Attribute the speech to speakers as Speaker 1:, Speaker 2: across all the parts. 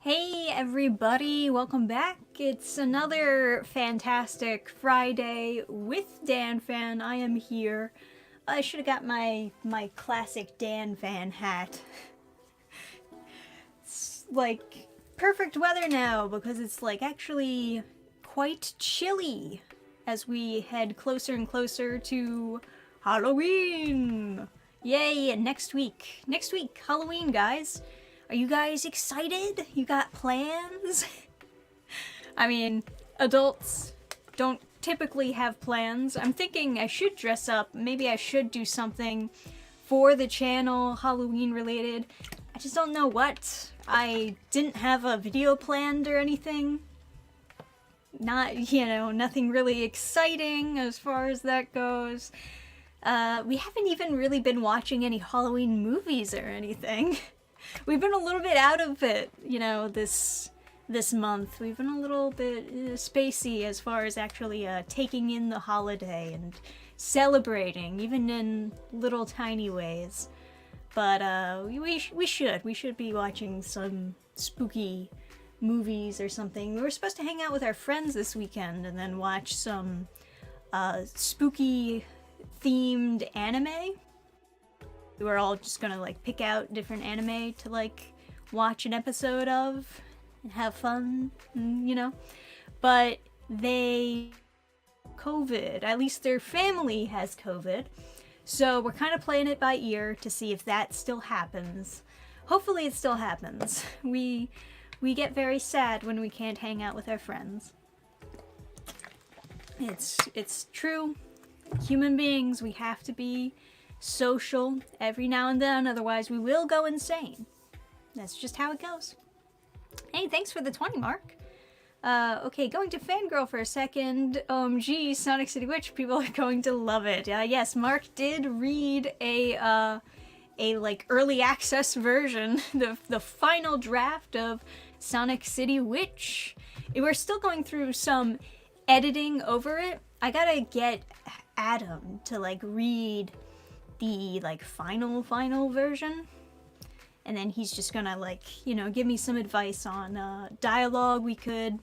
Speaker 1: Hey everybody, welcome back. It's another fantastic Friday with Dannphan. I am here. I should have got my classic Dannphan hat. It's like perfect weather now because it's like actually quite chilly as we head closer and closer to Halloween. Yay, and next week, Halloween, guys. Are you guys excited? You got plans? I mean, adults don't typically have plans. I'm thinking I should dress up. Maybe I should do something for the channel, Halloween related. I just don't know what. I didn't have a video planned or anything. Nothing really exciting as far as that goes. We haven't even really been watching any Halloween movies or anything. We've been a little bit out of it, this month. We've been a little bit spacey as far as actually taking in the holiday and celebrating, even in little tiny ways. But we should be watching some spooky movies or something. We were supposed to hang out with our friends this weekend and then watch some spooky themed anime. We were all just gonna pick out different anime to watch an episode of and have fun, but COVID, at least their family has COVID, so we're kind of playing it by ear to see if that still happens. Hopefully it still happens. We get very sad when we can't hang out with our friends. It's true. Human beings, we have to be social every now and then, otherwise we will go insane. That's just how it goes. Hey, thanks for the 20, Mark. Okay, going to fangirl for a second. OMG, Sonic City Witch, people are going to love it. Yes, Mark did read a early access version, the final draft of Sonic City Witch. We're still going through some editing over it. I gotta get Adam to read the final version, and then he's just gonna give me some advice on dialogue we could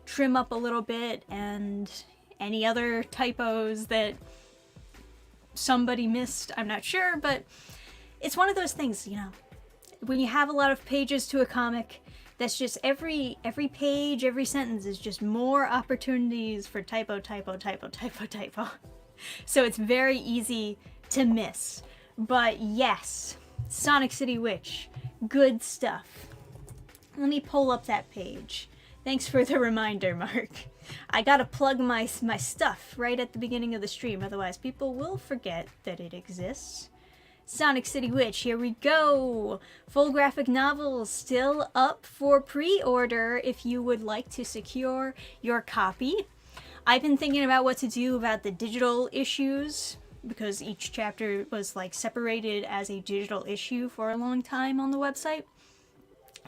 Speaker 1: trim up a little bit and any other typos that somebody missed. I'm not sure, but it's one of those things, when you have a lot of pages to a comic, that's just every page, every sentence is just more opportunities for typo. So it's very easy to miss. But yes, Sonic City Witch, good stuff. Let me pull up that page. Thanks for the reminder, Mark. I gotta plug my stuff right at the beginning of the stream, otherwise people will forget that it exists. Sonic City Witch, here we go! Full graphic novel still up for pre-order if you would like to secure your copy. I've been thinking about what to do about the digital issues, because each chapter was separated as a digital issue for a long time on the website.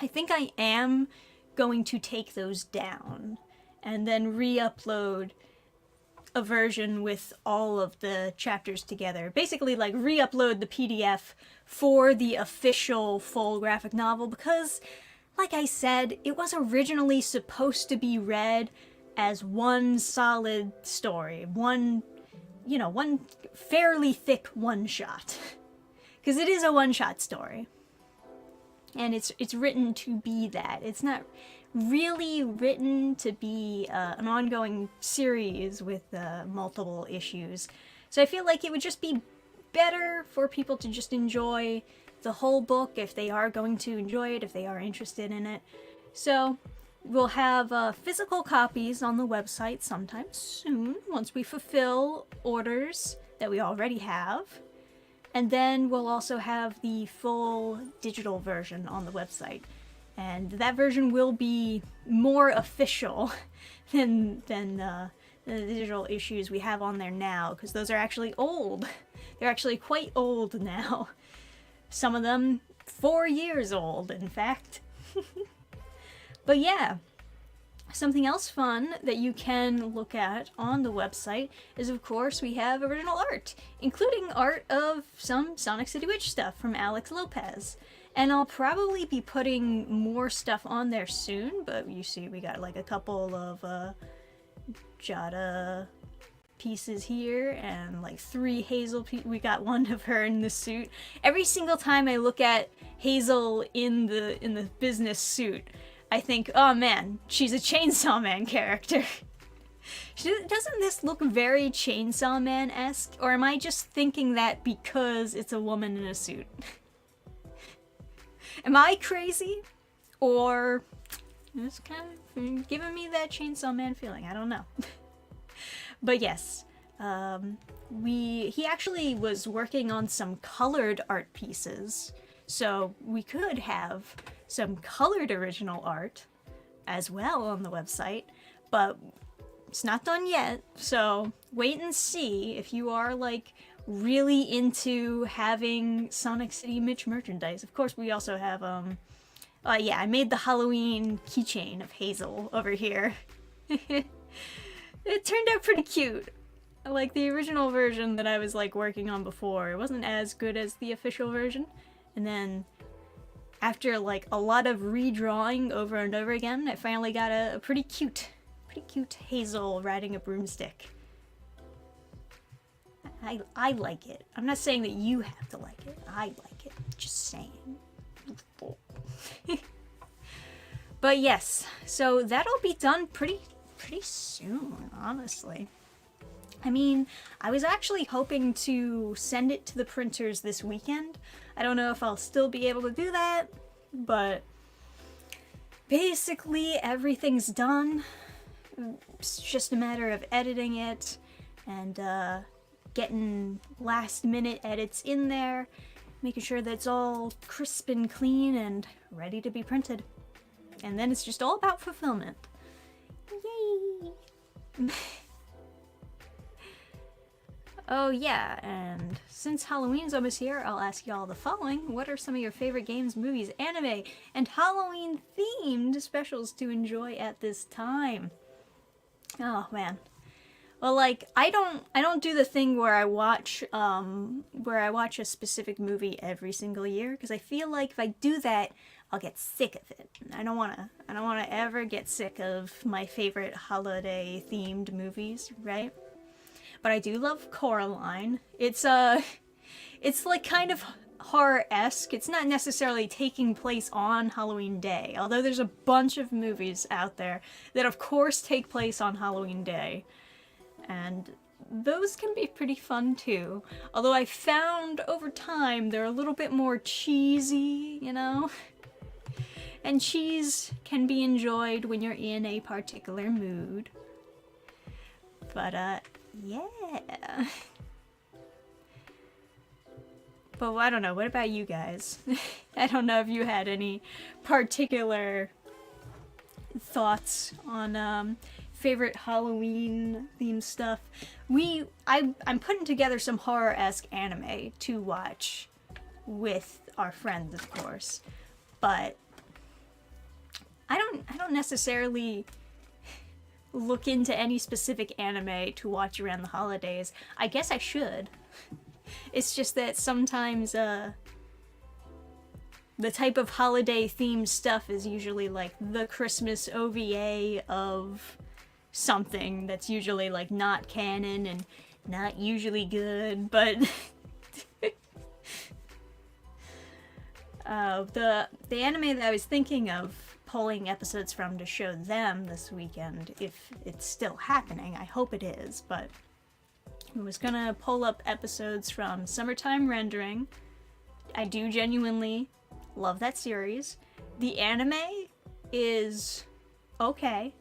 Speaker 1: I think I am going to take those down and then re-upload a version with all of the chapters together. Basically re-upload the PDF for the official full graphic novel, because like I said, it was originally supposed to be read as one solid story, one fairly thick one-shot, because it is a one-shot story, and it's written to be that. It's not really written to be an ongoing series with multiple issues. So I feel like it would just be better for people to just enjoy the whole book if they are going to enjoy it, if they are interested in it. So we'll have physical copies on the website sometime soon, once we fulfill orders that we already have. And then we'll also have the full digital version on the website. And that version will be more official than the digital issues we have on there now, because those are actually old. They're actually quite old now. Some of them 4 years old, in fact. But yeah, something else fun that you can look at on the website is, of course, we have original art, including art of some Sonic City Witch stuff from Alex Lopez. And I'll probably be putting more stuff on there soon, but you see we got like a couple of Jada pieces here and like 3 Hazel we got one of her in the suit. Every single time I look at Hazel in the business suit, I think, oh man, she's a Chainsaw Man character. Doesn't this look very Chainsaw Man-esque? Or am I just thinking that because it's a woman in a suit? Am I crazy? Or it's kind of giving me that Chainsaw Man feeling? I don't know. But yes, he actually was working on some colored art pieces, so we could have some colored original art as well on the website, but it's not done yet, so wait and see if you are like really into having Sonic City Mitch merchandise. Of course, we also have, yeah, I made the Halloween keychain of Hazel over here. It turned out pretty cute. Like the original version that I was like working on before, it wasn't as good as the official version. And then after like a lot of redrawing over and over again, I finally got a pretty cute Hazel riding a broomstick. I like it. I'm not saying that you have to like it. I like it. Just saying. But yes, so that'll be done pretty soon, honestly. I mean, I was actually hoping to send it to the printers this weekend. I don't know if I'll still be able to do that, but basically everything's done. It's just a matter of editing it and getting last minute edits in there, making sure that it's all crisp and clean and ready to be printed. And then it's just all about fulfillment. Yay! Oh yeah, and since Halloween's almost here, I'll ask y'all the following. What are some of your favorite games, movies, anime, and Halloween-themed specials to enjoy at this time? Oh man. Well, like, I don't do the thing where I watch a specific movie every single year, because I feel like if I do that, I'll get sick of it. I don't wanna ever get sick of my favorite holiday-themed movies, right? But I do love Coraline. It's like kind of horror-esque. It's not necessarily taking place on Halloween Day, although there's a bunch of movies out there that of course take place on Halloween Day. And those can be pretty fun too. Although I found over time they're a little bit more cheesy, you know? And cheese can be enjoyed when you're in a particular mood. But, yeah. But I don't know, what about you guys? I don't know if you had any particular thoughts on, favorite Halloween themed stuff. I'm putting together some horror-esque anime to watch with our friends, of course. But I don't necessarily look into any specific anime to watch around the holidays. I guess I should. It's just that sometimes the type of holiday themed stuff is usually like the Christmas OVA of something that's usually like not canon and not usually good, but the anime that I was thinking of pulling episodes from to show them this weekend, if it's still happening, I hope it is, but I was gonna pull up episodes from Summertime Rendering. I do genuinely love that series. The anime is okay.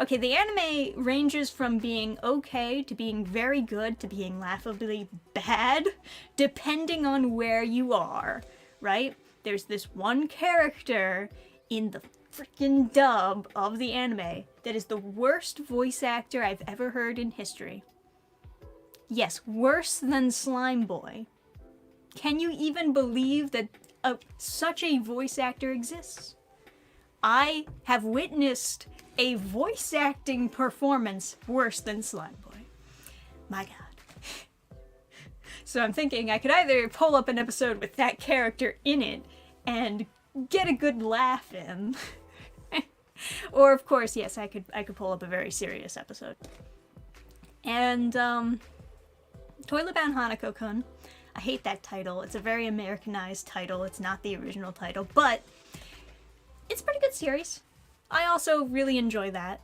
Speaker 1: Okay, the anime ranges from being okay to being very good to being laughably bad, depending on where you are, right? There's this one character in the freaking dub of the anime that is the worst voice actor I've ever heard in history. Yes, worse than Slime Boy. Can you even believe that such a voice actor exists? I have witnessed a voice acting performance worse than Slime Boy. My god. So I'm thinking I could either pull up an episode with that character in it and get a good laugh in, or of course, yes, I could pull up a very serious episode. And Toilet-bound Hanako-kun. I hate that title. It's a very Americanized title. It's not the original title, but it's a pretty good series. I also really enjoy that.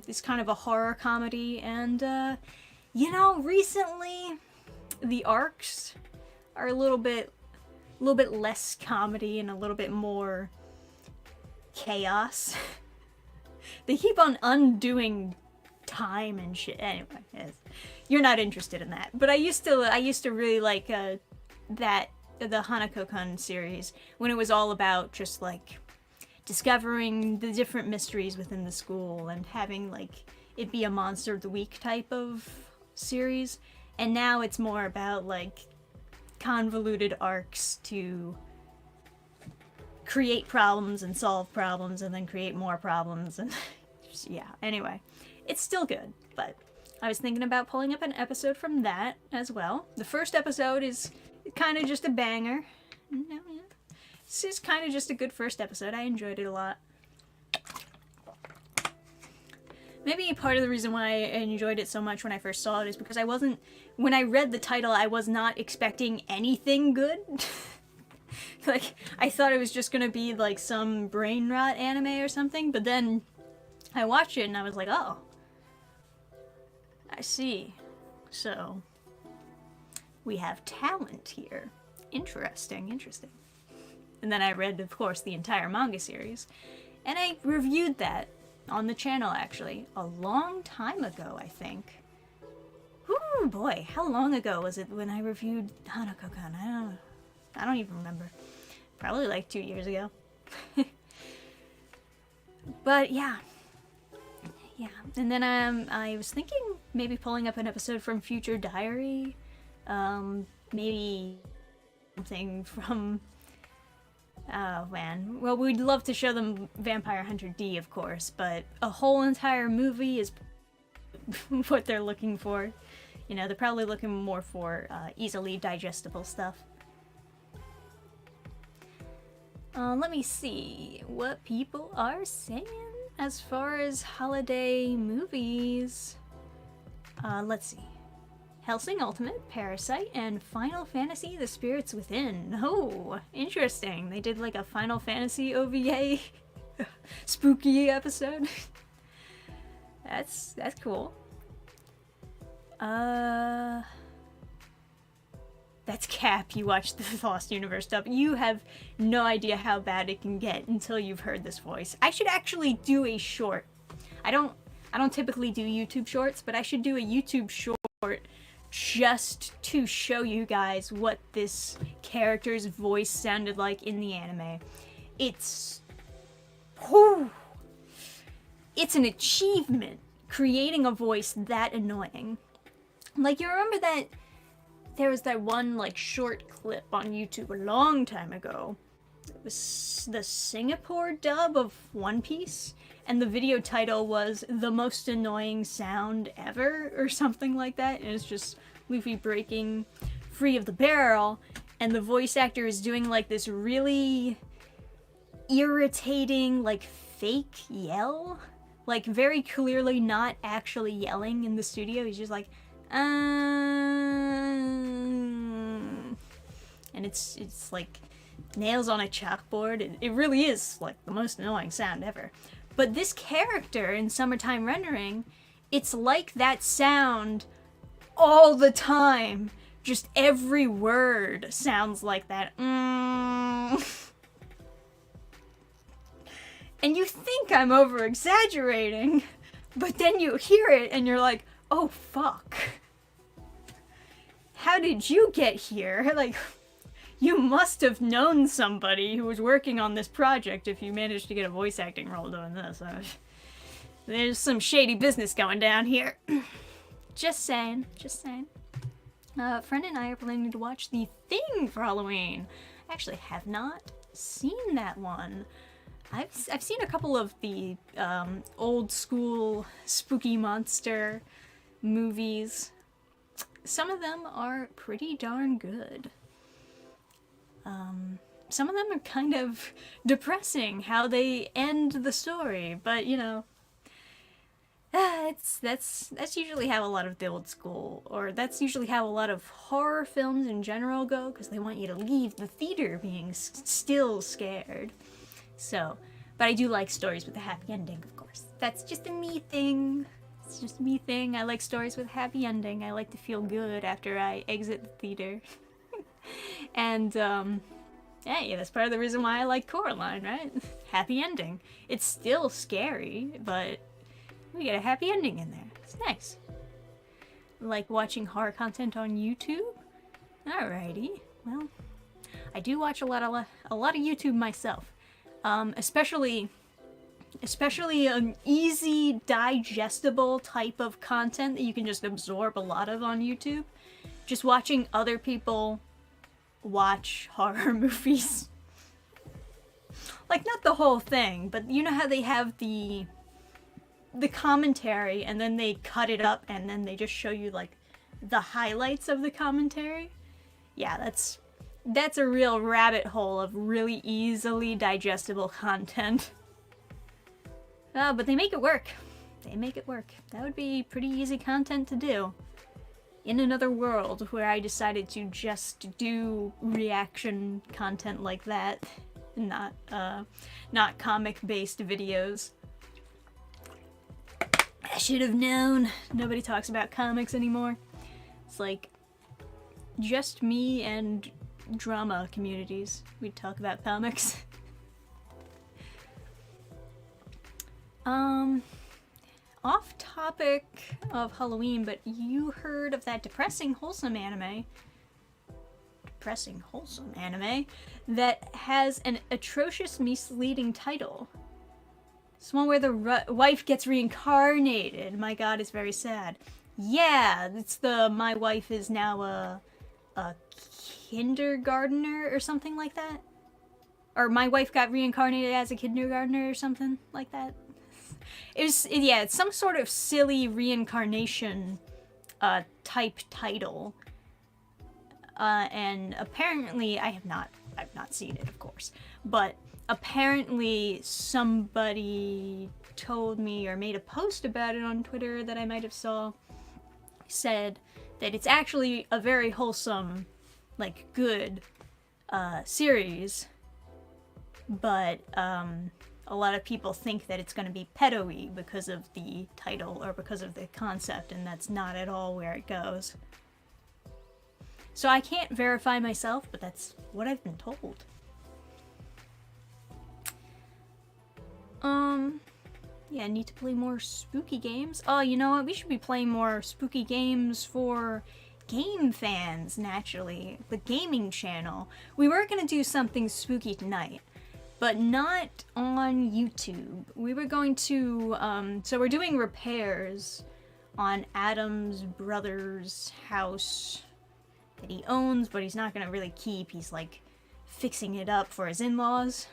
Speaker 1: It's kind of a horror comedy, and you know, recently the arcs are a little bit less comedy and a little bit more chaos. They keep on undoing time and shit. Anyway, yes. You're not interested in that, but I used to really like the Hanako-kun series when it was all about just like discovering the different mysteries within the school and having like it be a monster of the week type of series. And now it's more about like convoluted arcs to create problems and solve problems and then create more problems and just, yeah, anyway, it's still good. But I was thinking about pulling up an episode from that as well. The first episode is kind of just a banger. This is kind of just a good first episode. I enjoyed it a lot. Maybe part of the reason why I enjoyed it so much when I first saw it is because when I read the title, I was not expecting anything good. Like, I thought it was just gonna be like some brain rot anime or something, but then I watched it and I was like, oh, I see. So, we have talent here. Interesting. And then I read, of course, the entire manga series, and I reviewed that on the channel, actually, a long time ago, I think. Whoo, boy, how long ago was it when I reviewed Hanako-kun? I don't even remember. Probably like 2 years ago. But yeah. And then I was thinking maybe pulling up an episode from Future Diary. Maybe something from... Oh man. Well, we'd love to show them Vampire Hunter D, of course, but a whole entire movie is what they're looking for. You know, they're probably looking more for easily digestible stuff. Let me see what people are saying as far as holiday movies. Let's see. Hellsing Ultimate, Parasite, and Final Fantasy: The Spirits Within. Oh, interesting. They did like a Final Fantasy OVA spooky episode. That's cool. That's cap. You watched the Lost Universe dub. You have no idea how bad it can get until you've heard this voice. I should actually do a short. I don't typically do YouTube shorts, but I should do a YouTube short just to show you guys what this character's voice sounded like in the anime. It's an achievement creating a voice that annoying. Like, you remember that there was that one like short clip on YouTube a long time ago. It was the Singapore dub of One Piece, and the video title was "The Most Annoying Sound Ever" or something like that. And it's just Luffy breaking free of the barrel, and the voice actor is doing like this really irritating, like fake yell, like very clearly not actually yelling in the studio. He's just like, and it's like nails on a chalkboard. It really is like the most annoying sound ever. But this character in Summertime Rendering, it's like that sound all the time. Just every word sounds like that. And you think I'm over exaggerating, but then you hear it and you're like, oh fuck. How did you get here? Like, you must have known somebody who was working on this project if you managed to get a voice acting role doing this. There's some shady business going down here. Just saying. Friend and I are planning to watch The Thing for Halloween. I actually have not seen that one. I've seen a couple of the old school spooky monster movies. some of them are pretty darn good. Some of them are kind of depressing how they end the story, but you know, that's usually how a lot of the old school, or that's usually how a lot of horror films in general go, because they want you to leave the theater being still scared. So, but I do like stories with a happy ending, of course. That's just a me thing. It's just a me thing. I like stories with a happy ending. I like to feel good after I exit the theater. And, hey, that's part of the reason why I like Coraline, right? Happy ending. It's still scary, but we get a happy ending in there. It's nice. Like watching horror content on YouTube? Alrighty. Well, I do watch a lot of YouTube myself. Especially an easy, digestible type of content that you can just absorb a lot of on YouTube. Just watching other people watch horror movies. Like, not the whole thing, but you know how they have the commentary and then they cut it up and then they just show you, like, the highlights of the commentary? Yeah, that's a real rabbit hole of really easily digestible content. But they make it work. They make it work. That would be pretty easy content to do. In another world where I decided to just do reaction content like that, not comic-based videos. I should have known. Nobody talks about comics anymore. It's like just me and drama communities. We'd talk about comics. Off topic of Halloween, but you heard of that depressing, wholesome anime that has an atrocious, misleading title. It's one where the wife gets reincarnated. My god, it's very sad. Yeah, it's my wife is now a kindergartner or something like that. Or my wife got reincarnated as a kindergartner or something like that. It's some sort of silly reincarnation type title. And apparently, I've not seen it, of course, but apparently somebody told me or made a post about it on Twitter that I might have said that it's actually a very wholesome, like, good series, but a lot of people think that it's going to be pedo-y because of the title or because of the concept, and that's not at all where it goes. So I can't verify myself, but that's what I've been told. Yeah, I need to play more spooky games. Oh, you know what? We should be playing more spooky games for game fans, naturally. The gaming channel. We were gonna do something spooky tonight, but not on YouTube. We were going to, so we're doing repairs on Adam's brother's house that he owns, but he's not gonna really keep. He's like fixing it up for his in-laws.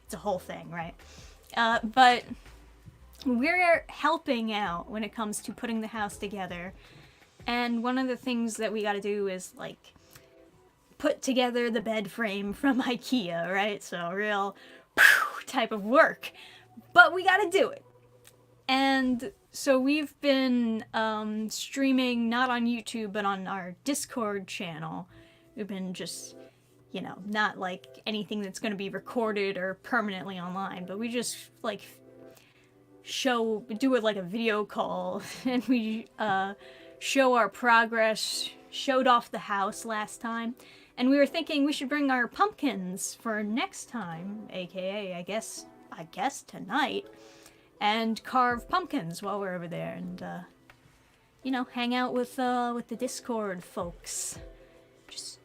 Speaker 1: It's a whole thing, right? But we're helping out when it comes to putting the house together. And one of the things that we gotta do is, like, put together the bed frame from IKEA, right? So real type of work. But we gotta do it. And so we've been streaming, not on YouTube, but on our Discord channel. We've been just, you know, not like anything that's going to be recorded or permanently online, but we just, like, do it like a video call, and we show our progress, showed off the house last time, and we were thinking we should bring our pumpkins for next time, aka, I guess tonight, and carve pumpkins while we're over there, and, you know, hang out with the Discord folks. Just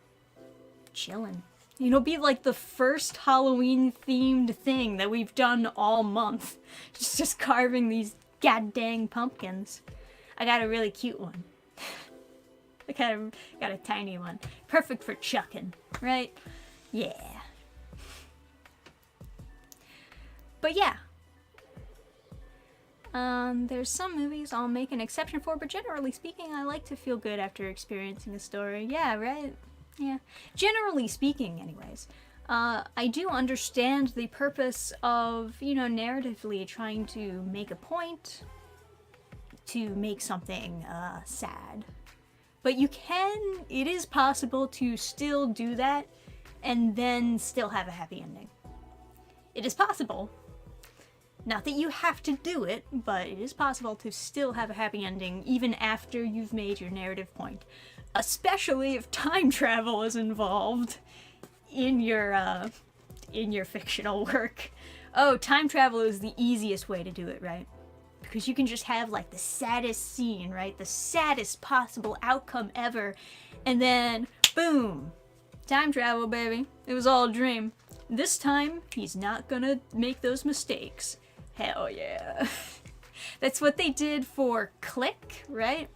Speaker 1: chilling. You know, be like the first Halloween-themed thing that we've done all month. Just carving these goddamn pumpkins. I got a really cute one. I got a tiny one. Perfect for chucking, right? Yeah. But yeah. There's some movies I'll make an exception for, but generally speaking, I like to feel good after experiencing a story. Yeah, right? Yeah. Generally speaking, anyways. I do understand the purpose of, narratively trying to make a point, to make something sad. But it is possible to still do that and then still have a happy ending. It is possible. Not that you have to do it, but it is possible to still have a happy ending even after you've made your narrative point. Especially if time travel is involved in your fictional work. Oh, time travel is the easiest way to do it, right? Because you can just have like the saddest scene, right? The saddest possible outcome ever. And then, boom! Time travel, baby. It was all a dream. This time, he's not gonna make those mistakes. Hell yeah. That's what they did for Click, right?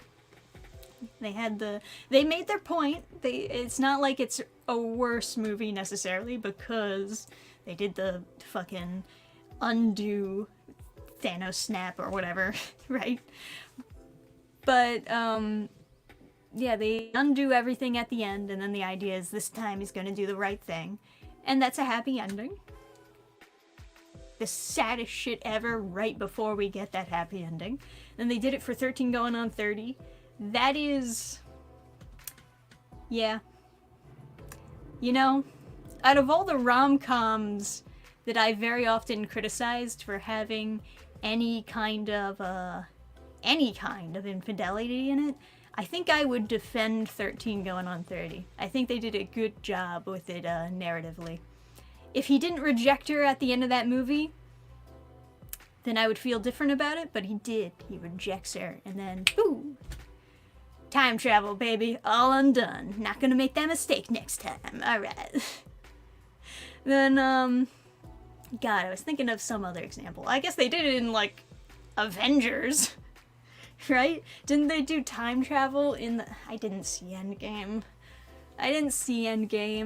Speaker 1: They made their point. It's not like it's a worse movie necessarily because they did the fucking undo Thanos snap or whatever, right? But, yeah, they undo everything at the end, and then the idea is this time he's gonna do the right thing. And that's a happy ending. The saddest shit ever right before we get that happy ending. Then they did it for 13 going on 30. That is... yeah. Out of all the rom-coms that I very often criticized for having any kind of infidelity in it, I think I would defend 13 going on 30. I think they did a good job with it narratively. If he didn't reject her at the end of that movie, then I would feel different about it, but he did. He rejects her, and then, boom! Time travel, baby. All undone. Not gonna make that mistake next time. Alright. Then, God, I was thinking of some other example. I guess they did it in, like, Avengers. Right? Didn't they do time travel in the... I didn't see Endgame.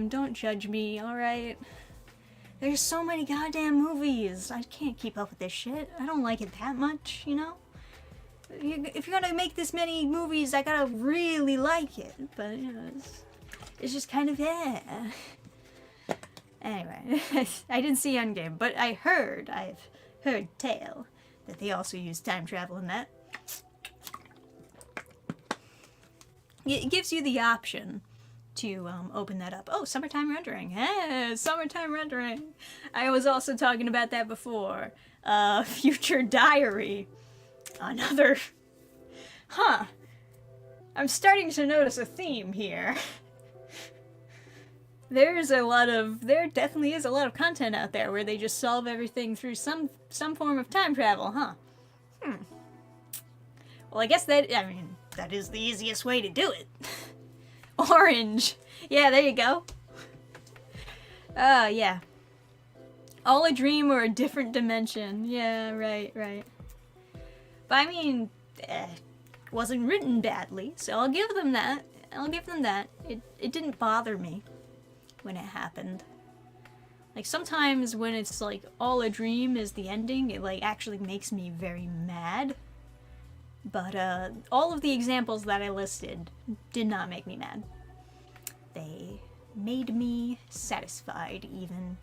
Speaker 1: Don't judge me, alright? There's so many goddamn movies. I can't keep up with this shit. I don't like it that much, If you're gonna make this many movies, I gotta really like it. But, it's just kind of, Anyway, I didn't see Endgame, but I've heard tale that they also use time travel in that. It gives you the option to open that up. Oh, summertime rendering. Hey, summertime rendering. I was also talking about that before. Future Diary. Another... Huh. I'm starting to notice a theme here. There definitely is a lot of content out there where they just solve everything through some form of time travel, huh? Well, I guess that is the easiest way to do it. Orange. Yeah, there you go. Yeah. All a dream or a different dimension. Yeah, right. But wasn't written badly, so I'll give them that. It didn't bother me when it happened. Like, sometimes when it's like all a dream is the ending, it like actually makes me very mad. But all of the examples that I listed did not make me mad. They made me satisfied, even.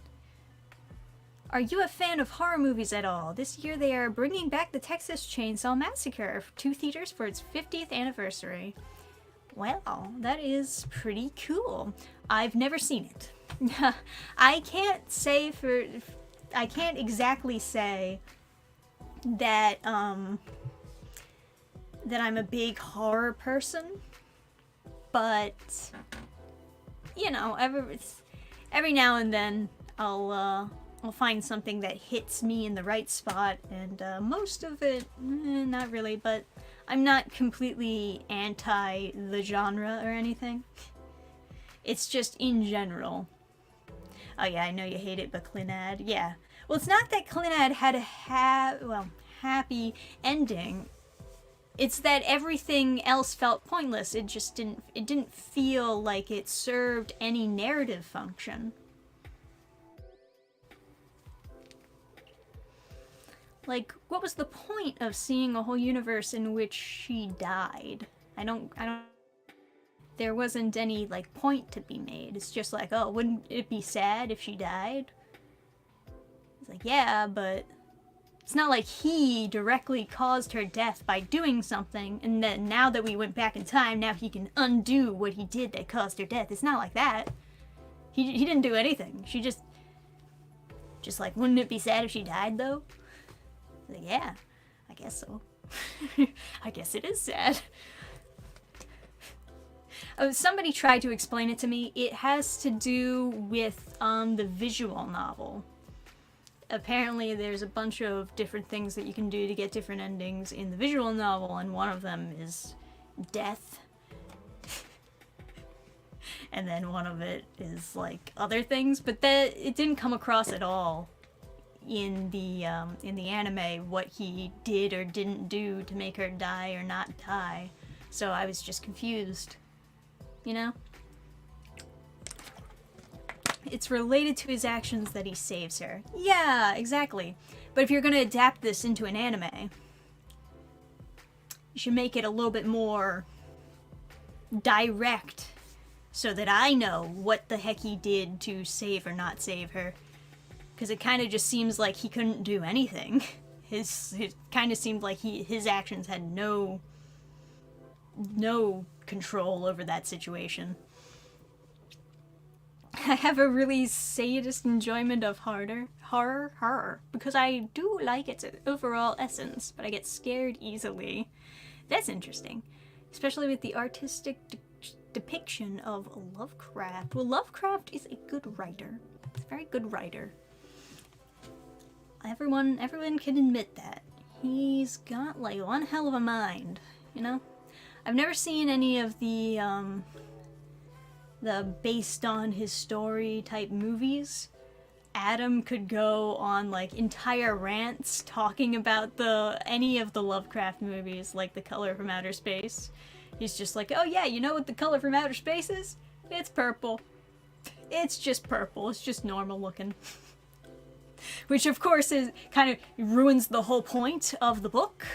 Speaker 1: Are you a fan of horror movies at all? This year they are bringing back the Texas Chainsaw Massacre to theaters for its 50th anniversary. Well, that is pretty cool. I've never seen it. I can't exactly say that, that I'm a big horror person, but, every now and then I'll find something that hits me in the right spot, and most of it, not really, but I'm not completely anti the genre or anything. It's just in general. Oh yeah, I know you hate it, but Clinad, yeah. Well, it's not that Clinad had a happy ending. It's that everything else felt pointless. It didn't feel like it served any narrative function. Like, what was the point of seeing a whole universe in which she died? I don't, there wasn't any, like, point to be made. It's just like, oh, wouldn't it be sad if she died? It's like, yeah, but it's not like he directly caused her death by doing something, and then now that we went back in time, now he can undo what he did that caused her death. It's not like that. He didn't do anything. She just like, wouldn't it be sad if she died, though? Like, yeah, I guess so. I guess it is sad. Somebody tried to explain it to me. It has to do with the visual novel. Apparently there's a bunch of different things that you can do to get different endings in the visual novel, and one of them is death. And then one of it is like other things, but that it didn't come across at all in the anime what he did or didn't do to make her die or not die. So I was just confused, you know? It's related to his actions that he saves her. Yeah, exactly. But if you're gonna adapt this into an anime, you should make it a little bit more direct so that I know what the heck he did to save or not save her. Because it kind of just seems like he couldn't do anything. It kind of seemed like his actions had no control over that situation. I have a really sadist enjoyment of horror, because I do like its overall essence, but I get scared easily. That's interesting, especially with the artistic depiction of Lovecraft. Well, Lovecraft is a good writer. He's a very good writer. Everyone can admit that. He's got, like, one hell of a mind, you know? I've never seen any of the based on his story type movies. Adam could go on, like, entire rants talking about any of the Lovecraft movies, like The Color from Outer Space. He's just like, oh yeah, you know what the color from outer space is? It's purple. It's just purple. It's just normal looking. Which, of course, is kind of ruins the whole point of the book,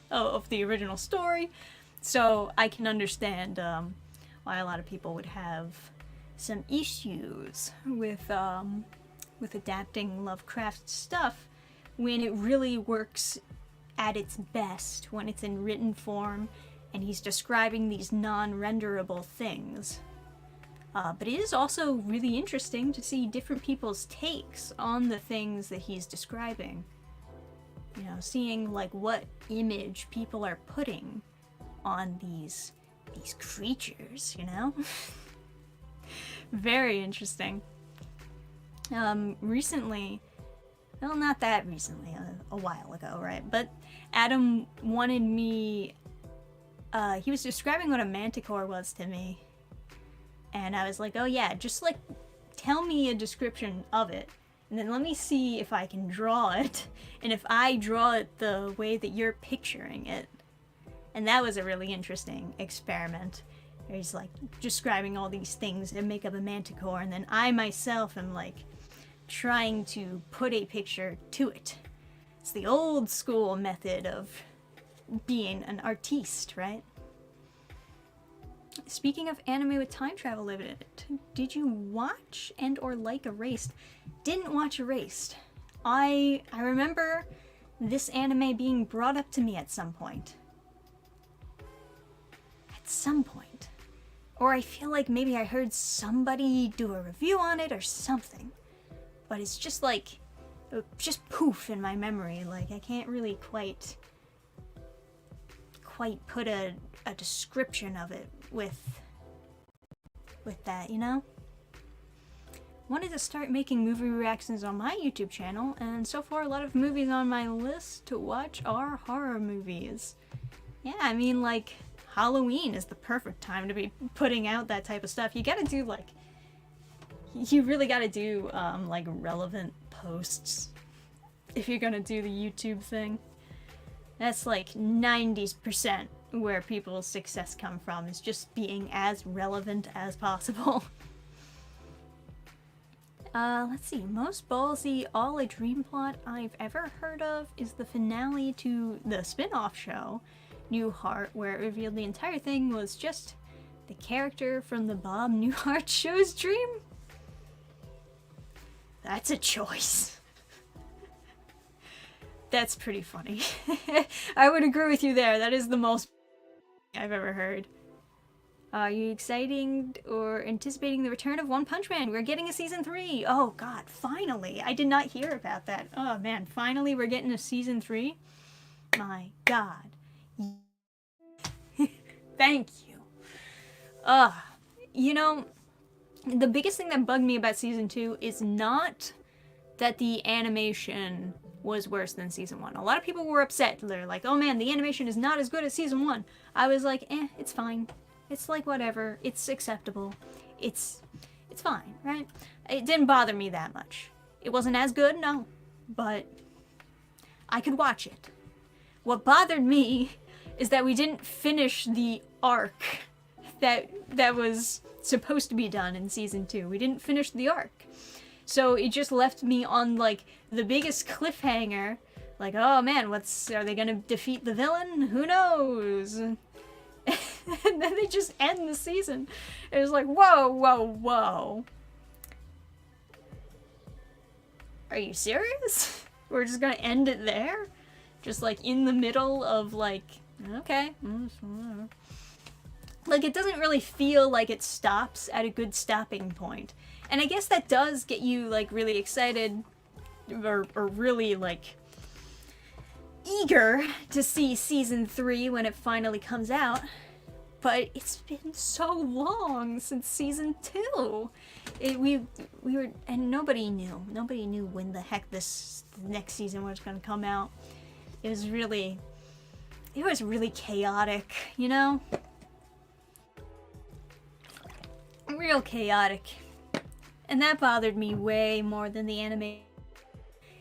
Speaker 1: of the original story. So I can understand why a lot of people would have some issues with adapting Lovecraft stuff when it really works at its best, when it's in written form and he's describing these non-renderable things. But it is also really interesting to see different people's takes on the things that he's describing. You know, seeing like what image people are putting on these creatures, you know? Very interesting. Recently, well, not that recently, a while ago, right? But Adam wanted me, he was describing what a manticore was to me. And I was like, oh yeah, just like tell me a description of it, and then let me see if I can draw it, and if I draw it the way that you're picturing it. And that was a really interesting experiment. He's like describing all these things that make up a manticore, and then I myself am like trying to put a picture to it. It's the old school method of being an artiste, right? Speaking of anime with time travel in it, did you watch and or like Erased? Didn't watch Erased. I remember this anime being brought up to me at some point. At some point. Or I feel like maybe I heard somebody do a review on it or something. But it's just like, just poof in my memory. Like, I can't really quite put a description of it with that, you know? Wanted to start making movie reactions on my YouTube channel, and so far a lot of movies on my list to watch are horror movies. Yeah, I mean, like, Halloween is the perfect time to be putting out that type of stuff. You gotta do, like, you really gotta do, like, relevant posts if you're gonna do the YouTube thing. That's like 90% where people's success come from, is just being as relevant as possible. Let's see. Most ballsy, all a dream plot I've ever heard of is the finale to the spin-off show, Newhart, where it revealed the entire thing was just the character from the Bob Newhart show's dream. That's a choice. That's pretty funny. I would agree with you there. That is the most I've ever heard. Are you excited or anticipating the return of One Punch Man? We're getting a season 3. Oh god, finally. I did not hear about that. Oh man, finally we're getting a season 3. My god. Thank you. You know, the biggest thing that bugged me about season 2 is not that the animation was worse than season 1. A lot of people were upset. They're like, oh man, the animation is not as good as season 1. I was like, it's fine. It's like whatever. It's acceptable. It's fine, right? It didn't bother me that much. It wasn't as good, no, but I could watch it. What bothered me is that we didn't finish the arc that was supposed to be done in season 2. We didn't finish the arc. So it just left me on like the biggest cliffhanger. Like, oh man, are they gonna defeat the villain? Who knows? And then they just end the season. It was like, whoa, whoa, whoa. Are you serious? We're just gonna end it there? Just like in the middle of like, okay. Like it doesn't really feel like it stops at a good stopping point. And I guess that does get you like really excited or really like eager to see season 3 when it finally comes out. But it's been so long since season 2. We were, and nobody knew when the heck this next season was going to come out. It was really chaotic, you know? Real chaotic. And that bothered me way more than the anime.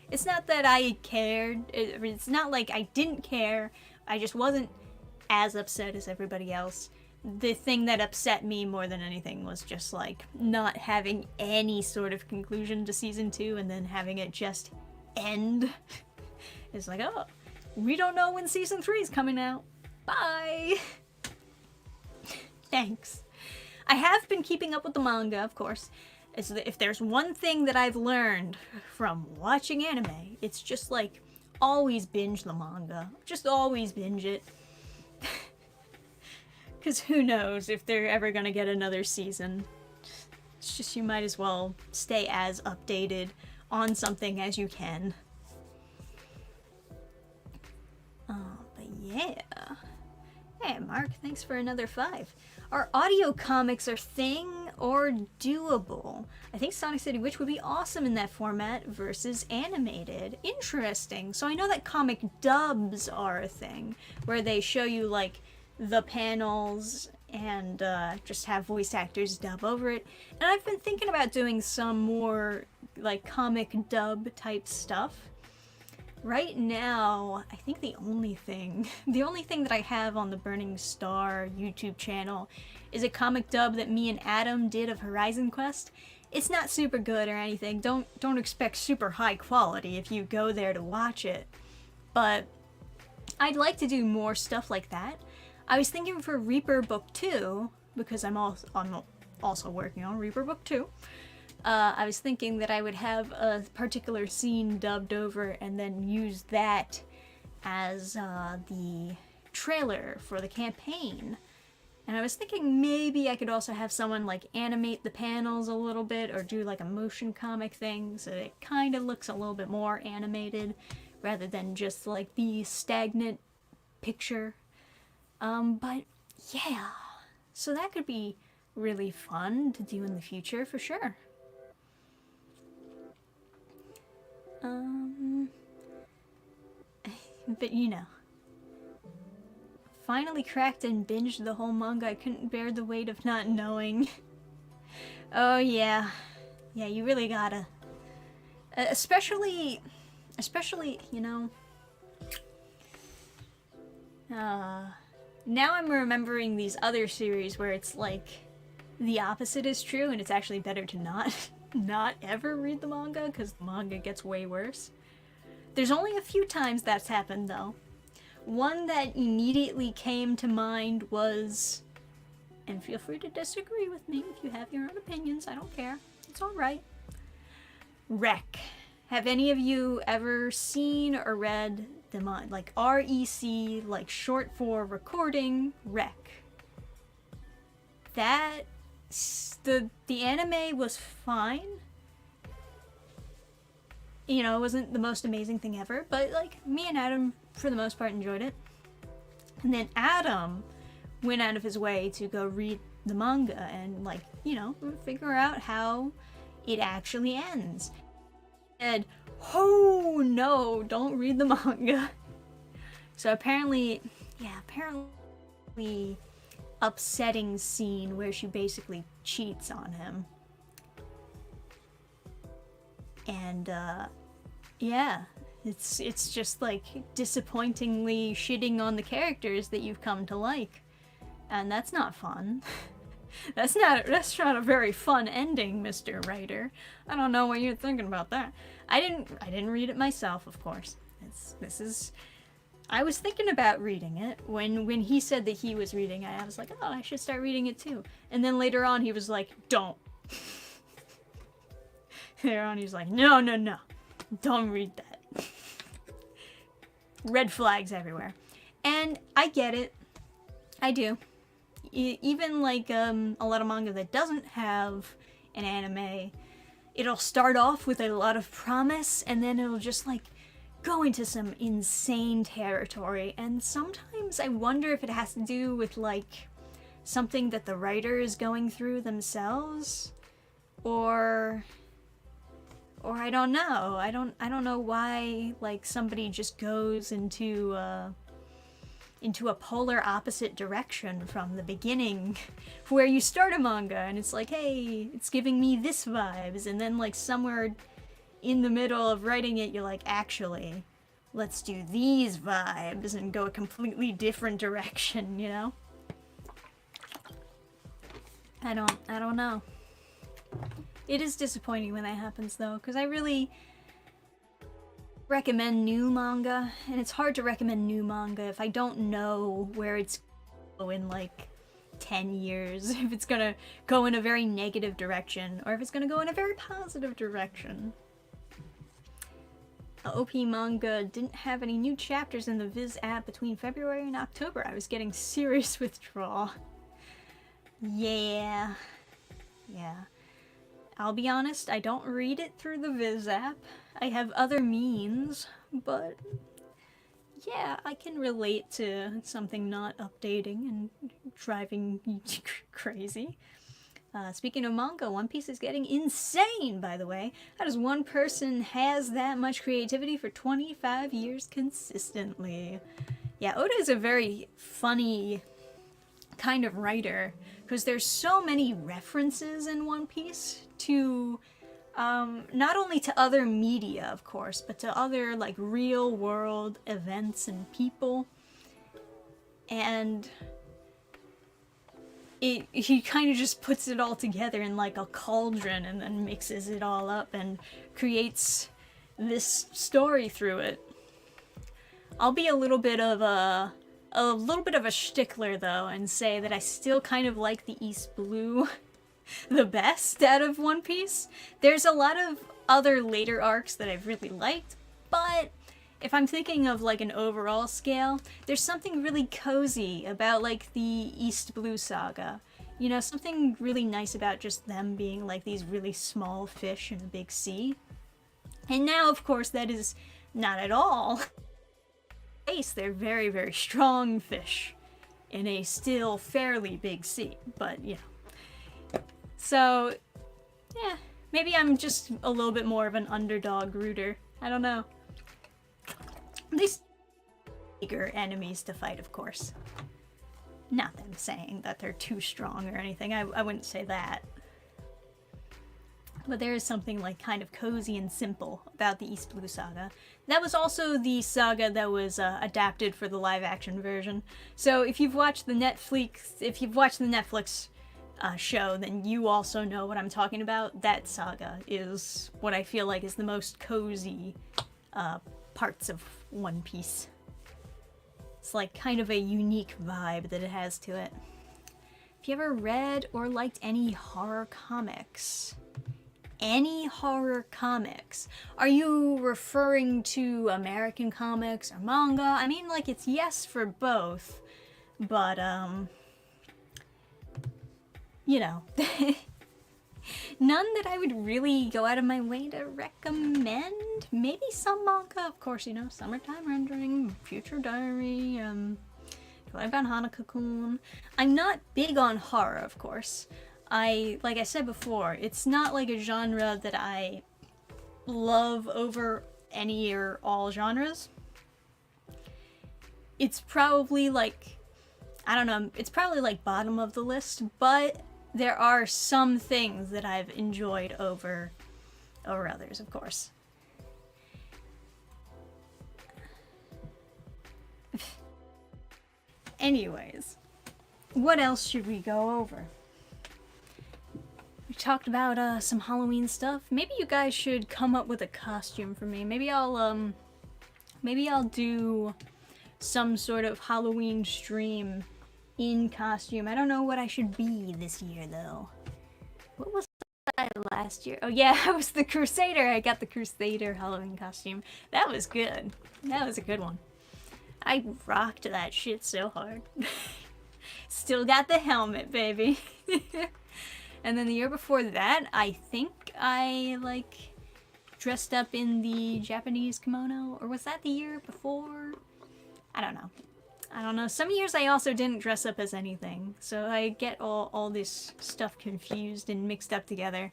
Speaker 1: It's not that I cared, it's not like I didn't care, I just wasn't as upset as everybody else. The thing that upset me more than anything was just like not having any sort of conclusion to season 2 and then having it just end. It's like, oh, we don't know when season 3 is coming out. Bye! Thanks. I have been keeping up with the manga, of course. If there's one thing that I've learned from watching anime, it's just like, always binge the manga. Just always binge it. Because who knows if they're ever gonna get another season. It's just you might as well stay as updated on something as you can. Oh, but yeah. Hey, Mark, thanks for another 5. Are audio comics a thing or doable? I think Sonic City Witch would be awesome in that format versus animated. Interesting. So I know that comic dubs are a thing, where they show you like the panels and just have voice actors dub over it. And I've been thinking about doing some more like comic dub type stuff. Right now, I think the only thing that I have on the Burning Star YouTube channel is a comic dub that me and Adam did of Horizon Quest. It's not super good or anything. Don't expect super high quality if you go there to watch it. But I'd like to do more stuff like that. I was thinking for Reaper Book 2, because I'm also working on Reaper Book 2. I was thinking that I would have a particular scene dubbed over and then use that as the trailer for the campaign. And I was thinking maybe I could also have someone like animate the panels a little bit or do like a motion comic thing so it kind of looks a little bit more animated rather than just like the stagnant picture. But yeah, so that could be really fun to do in the future for sure. But you know, finally cracked and binged the whole manga. I couldn't bear the weight of not knowing. Oh yeah, you really gotta, especially, you know. Now I'm remembering these other series where it's like the opposite is true and it's actually better to not not ever read the manga, because the manga gets way worse. There's only a few times that's happened, though. One that immediately came to mind was, and feel free to disagree with me if you have your own opinions, I don't care, it's alright. Rec. Have any of you ever seen or read the like REC, like short for recording, Rec? That, the anime was fine. You know, it wasn't the most amazing thing ever, but like me and Adam for the most part enjoyed it. And then Adam went out of his way to go read the manga and, like, you know, figure out how it actually ends. And oh no, don't read the manga. So apparently upsetting scene where she basically cheats on him. And yeah, it's just like disappointingly shitting on the characters that you've come to like. And that's not fun. That's not a very fun ending, Mr. Writer. I don't know what you're thinking about that. I didn't read it myself, of course. I was thinking about reading it when he said that he was reading it. I was like, oh, I should start reading it too. And then later on he was like, don't. Later on he was like, no, don't read that. Red flags everywhere. And I get it. I do. Even like a lot of manga that doesn't have an anime, it'll start off with a lot of promise and then it'll just like go into some insane territory. And sometimes I wonder if it has to do with like something that the writer is going through themselves, or I don't know. I don't know why like somebody just goes into a polar opposite direction from the beginning, where you start a manga and it's like, hey, it's giving me this vibes, and then like somewhere in the middle of writing it, you're like, actually, let's do these vibes and go a completely different direction, you know? I don't know. It is disappointing when that happens though, because I really recommend new manga, and it's hard to recommend new manga if I don't know where it's going in like 10 years, if it's gonna go in a very negative direction or if it's gonna go in a very positive direction. The OP manga didn't have any new chapters in the Viz app between February and October. I was getting serious withdrawal. Yeah. I'll be honest, I don't read it through the Viz app. I have other means, but yeah, I can relate to something not updating and driving you crazy. Speaking of manga, One Piece is getting insane, by the way. How does one person has that much creativity for 25 years consistently? Yeah, Oda is a very funny kind of writer, because there's so many references in One Piece to not only to other media, of course, but to other like real world events and people. And he kind of just puts it all together in like a cauldron and then mixes it all up and creates this story through it. I'll be a little bit of a stickler though, and say that I still kind of like the East Blue the best out of One Piece. There's a lot of other later arcs that I've really liked, but if I'm thinking of like an overall scale, there's something really cozy about like the East Blue saga. You know, something really nice about just them being like these really small fish in a big sea. And now, of course, that is not at all the case. They're very, very strong fish in a still fairly big sea, but you know. So, yeah, maybe I'm just a little bit more of an underdog rooter. I don't know. These bigger enemies to fight, of course. Not them saying that they're too strong or anything. I wouldn't say that. But there is something like kind of cozy and simple about the East Blue saga. That was also the saga that was adapted for the live-action version. So if you've watched the Netflix show, then you also know what I'm talking about. That saga is what I feel like is the most cozy parts of One Piece. It's like kind of a unique vibe that it has to it. Have you ever read or liked any horror comics? Any horror comics? Are you referring to American comics or manga? I mean, like, it's yes for both, but, you know, none that I would really go out of my way to recommend. Maybe some manga, of course, you know, Summertime Rendering, Future Diary, I've got Hanako-kun. I'm not big on horror, of course. Like I said before, it's not like a genre that I love over any or all genres. It's probably like, I don't know, it's probably like bottom of the list, but there are some things that I've enjoyed over others, of course. Anyways, what else should we go over? We talked about some Halloween stuff. Maybe you guys should come up with a costume for me. Maybe I'll do some sort of Halloween stream in costume. I don't know what I should be this year though. What was I last year? Oh yeah, I was the Crusader. I got the Crusader Halloween costume. That was good. That was a good one. I rocked that shit so hard. Still got the helmet, baby. And then the year before that, I think I, like, dressed up in the Japanese kimono. Or was that the year before? I don't know. I don't know. Some years I also didn't dress up as anything. So I get all this stuff confused and mixed up together.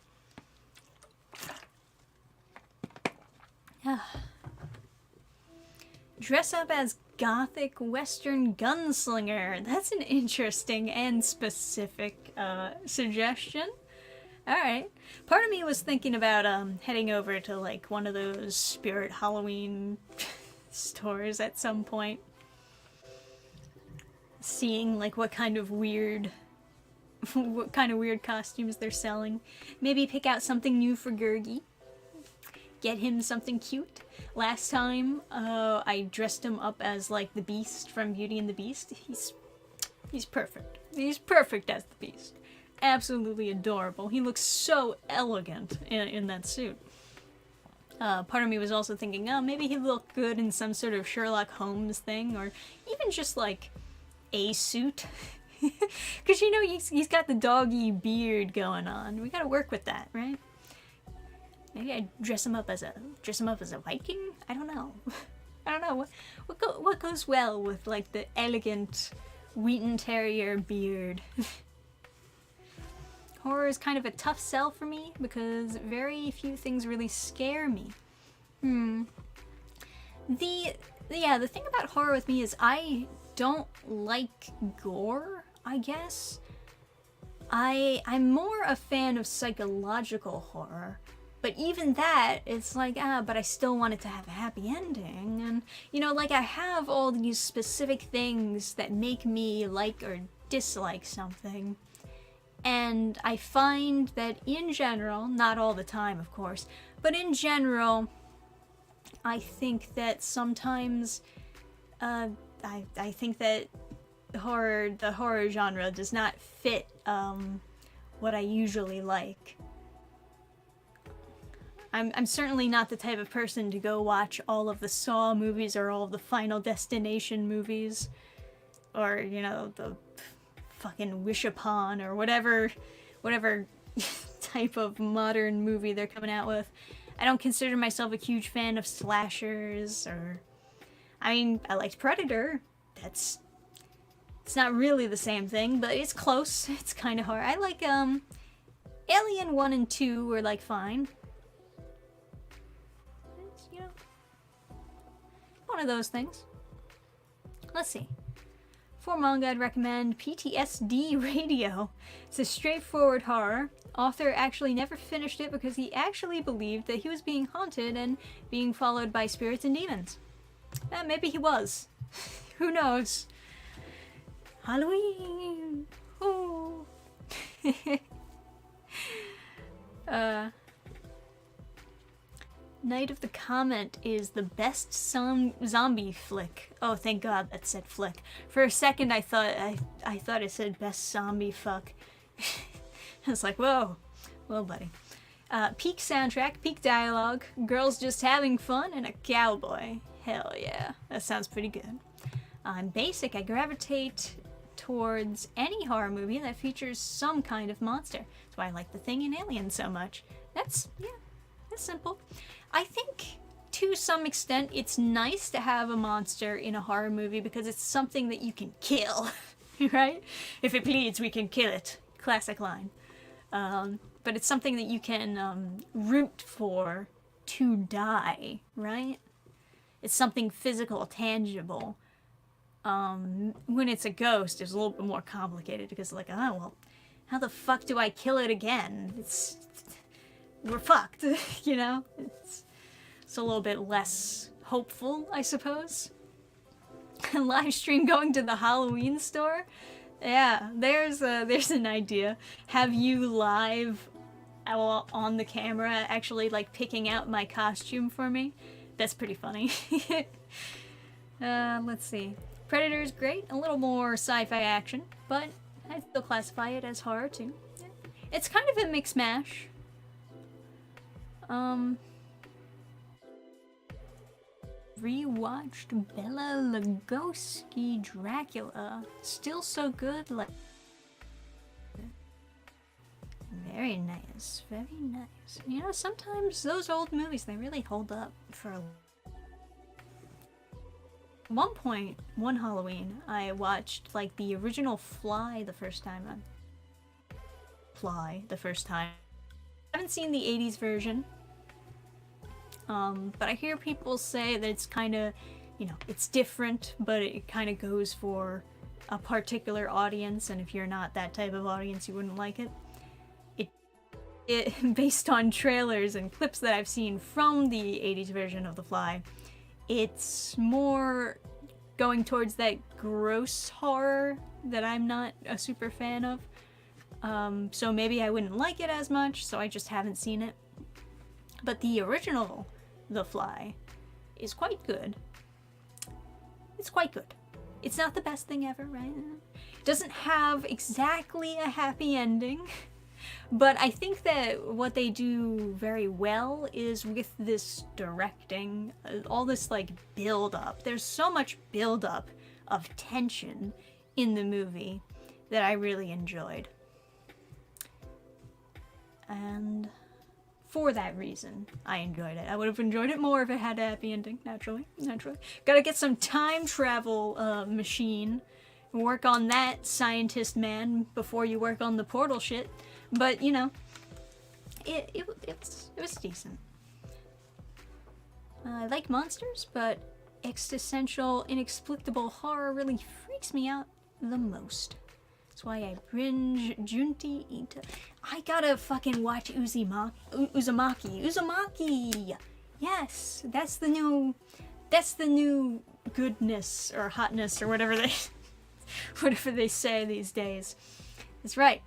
Speaker 1: Dress up as gothic western gunslinger. That's an interesting and specific suggestion. Alright. Part of me was thinking about heading over to like one of those Spirit Halloween stores at some point. Seeing like what kind of weird costumes they're selling. Maybe pick out something new for Gurgi. Get him something cute. Last time, I dressed him up as, like, the Beast from Beauty and the Beast. He's perfect. He's perfect as the Beast. Absolutely adorable. He looks so elegant in that suit. Part of me was also thinking, oh, maybe he'd look good in some sort of Sherlock Holmes thing, or even just, like, a suit. Because, you know, he's got the doggy beard going on. We gotta work with that, right? Maybe I dress him up as a Viking? I don't know. I don't know. What goes well with like the elegant Wheaton Terrier beard? Horror is kind of a tough sell for me because very few things really scare me. The thing about horror with me is I don't like gore, I guess. I'm more a fan of psychological horror. But even that, it's like, but I still want it to have a happy ending. And, you know, like I have all these specific things that make me like or dislike something. And I find that in general, not all the time of course, but in general, I think that sometimes, I think that the horror genre does not fit, what I usually like. I'm certainly not the type of person to go watch all of the Saw movies or all of the Final Destination movies. Or, you know, the fucking Wish Upon or whatever type of modern movie they're coming out with. I don't consider myself a huge fan of slashers or... I mean, I liked Predator. It's not really the same thing, but it's close. It's kind of hard. I like, Alien 1 and 2 were, like, fine. You know, one of those things. Let's see. For manga, I'd recommend PTSD Radio. It's a straightforward horror. Author actually never finished it because he actually believed that he was being haunted and being followed by spirits and demons. Maybe he was. Who knows? Halloween! Oh. Night of the Comet is the best zombie flick. Oh, thank God that said flick. For a second, I thought it said best zombie fuck. I was like, whoa, buddy. Peak soundtrack, peak dialogue, girls just having fun, and a cowboy. Hell yeah, that sounds pretty good. On basic, I gravitate towards any horror movie that features some kind of monster. That's why I like The Thing and Alien so much. That's simple. I think, to some extent, it's nice to have a monster in a horror movie because it's something that you can kill, right? If it bleeds, we can kill it. Classic line. But it's something that you can root for to die, right? It's something physical, tangible. When it's a ghost, it's a little bit more complicated because, like, oh, well, how the fuck do I kill it again? We're fucked, you know? It's a little bit less hopeful, I suppose. Live stream going to the Halloween store? Yeah, there's an idea. Have you live on the camera actually, like, picking out my costume for me? That's pretty funny. Let's see. Predator's great, a little more sci-fi action, but I'd still classify it as horror too. Yeah. It's kind of a mix mash. Rewatched Bela Lugosi Dracula. Still so good, like... Very nice, very nice. You know, sometimes those old movies, they really hold up for a... At one point, one Halloween, I watched, like, the original Fly the first time. I haven't seen the 80s version. But I hear people say that it's kind of, you know, it's different, but it kind of goes for a particular audience, and if you're not that type of audience, you wouldn't like it. It based on trailers and clips that I've seen from the 80s version of The Fly, it's more going towards that gross horror that I'm not a super fan of. So maybe I wouldn't like it as much, so I just haven't seen it. But the original The Fly is quite good. It's quite good. It's not the best thing ever, right? It doesn't have exactly a happy ending. But I think that what they do very well is with this directing, all this, like, build-up. There's so much build-up of tension in the movie that I really enjoyed. And for that reason, I enjoyed it. I would have enjoyed it more if it had a happy ending, naturally. Gotta get some time travel machine. Work on that, scientist man, before you work on the portal shit. But, you know, it was decent. I like monsters, but existential, inexplicable horror really freaks me out the most. That's why I binge Junti Ito. I gotta fucking watch Uzumaki. Uzumaki! Yes, that's the new goodness or hotness or whatever they say these days. That's right.